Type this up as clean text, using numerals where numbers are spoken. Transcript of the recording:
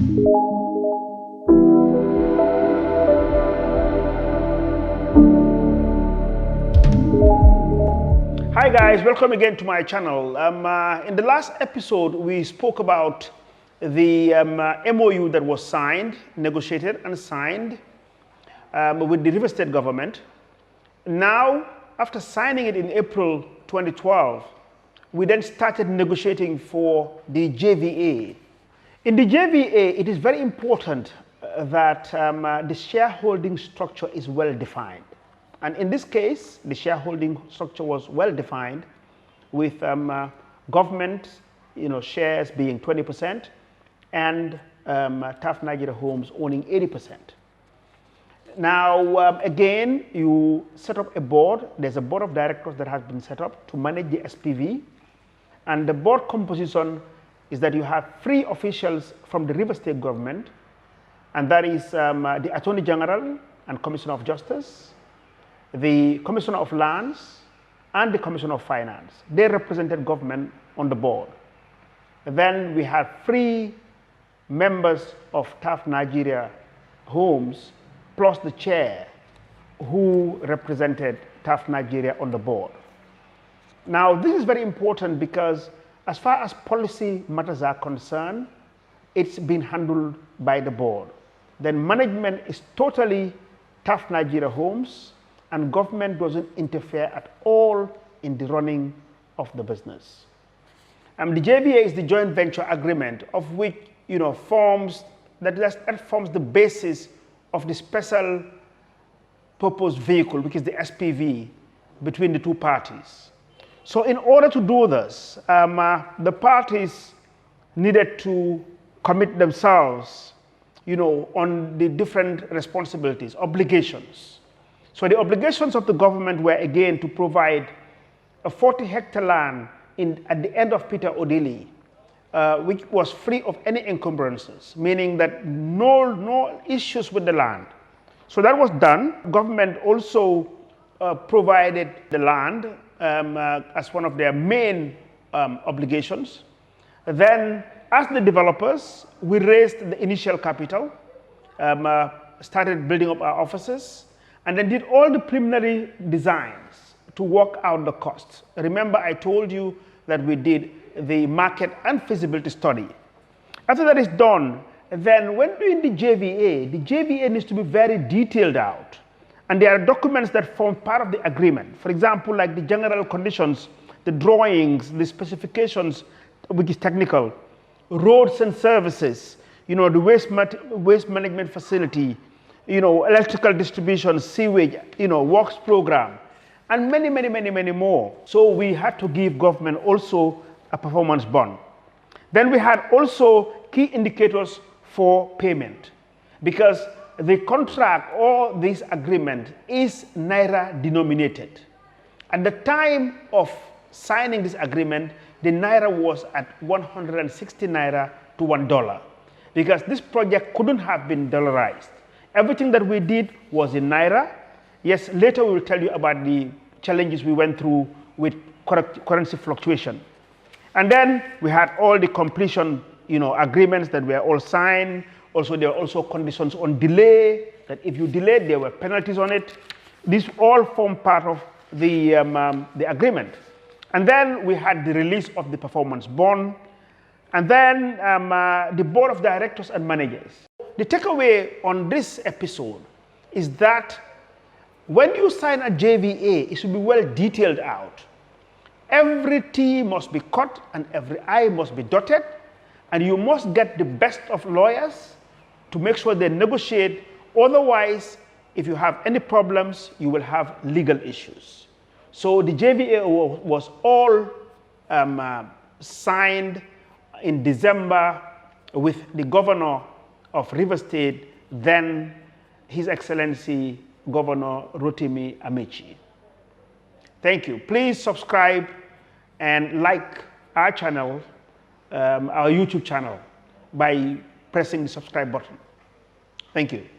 Hi guys, welcome again to my channel. In the last episode, we spoke about the MOU that was signed, negotiated and signed with the River State government. Now, after signing it in April 2012, we then started negotiating for the JVA. In the JVA, it is very important that the shareholding structure is well defined. And in this case, the shareholding structure was well defined with government shares being 20% and TAF Nigeria Homes owning 80%. Now, again, you set up a board. There's a board of directors that has been set up to manage the SPV. And the board composition is that you have 3 officials from the River State government, and that is the Attorney General and Commissioner of Justice, the Commissioner of Lands, and the Commissioner of Finance. They represented government on the board. Then we had 3 members of TAF Nigeria Homes, plus the chair who represented TAF Nigeria on the board. Now, this is very important because as far as policy matters are concerned, it's been handled by the board. Then management is totally TAF Nigeria Homes, and government doesn't interfere at all in the running of the business. The JVA is the joint venture agreement of which forms the basis of the special purpose vehicle, which is the SPV, between the 2 parties. So in order to do this, the parties needed to commit themselves on the different responsibilities, obligations. So the obligations of the government were again to provide a 40-hectare land at the end of Peter Odili, which was free of any encumbrances, meaning that no issues with the land. So that was done. Government also provided the land as one of their main obligations. Then, as the developers, we raised the initial capital, started building up our offices, and then did all the preliminary designs to work out the costs. Remember, I told you that we did the market and feasibility study. After that is done, then when doing the JVA needs to be very detailed out. And there are documents that form part of the agreement. For example, like the general conditions, the drawings, the specifications, which is technical, roads and services, the waste management facility, electrical distribution, sewage, works program, and many more. So we had to give government also a performance bond. Then we had also key indicators for payment, because the contract or this agreement is Naira denominated. At the time of signing this agreement, the Naira was at 160 Naira to $1, because this project couldn't have been dollarized. Everything that we did was in Naira. Yes, later we will tell you about the challenges we went through with currency fluctuation. And then we had all the completion agreements that were all signed. Also, there were also conditions on delay, that if you delayed, there were penalties on it. These all form part of the agreement. And then we had the release of the performance bond. And then the board of directors and managers. The takeaway on this episode is that when you sign a JVA, it should be well detailed out. Every T must be cut and every I must be dotted, and you must get the best of lawyers to make sure they negotiate. Otherwise, if you have any problems, you will have legal issues. So the JVA was all signed in December with the governor of River State, then His Excellency Governor Rotimi Amechi. Thank you. Please subscribe and like our channel, our YouTube channel, by pressing the subscribe button. Thank you.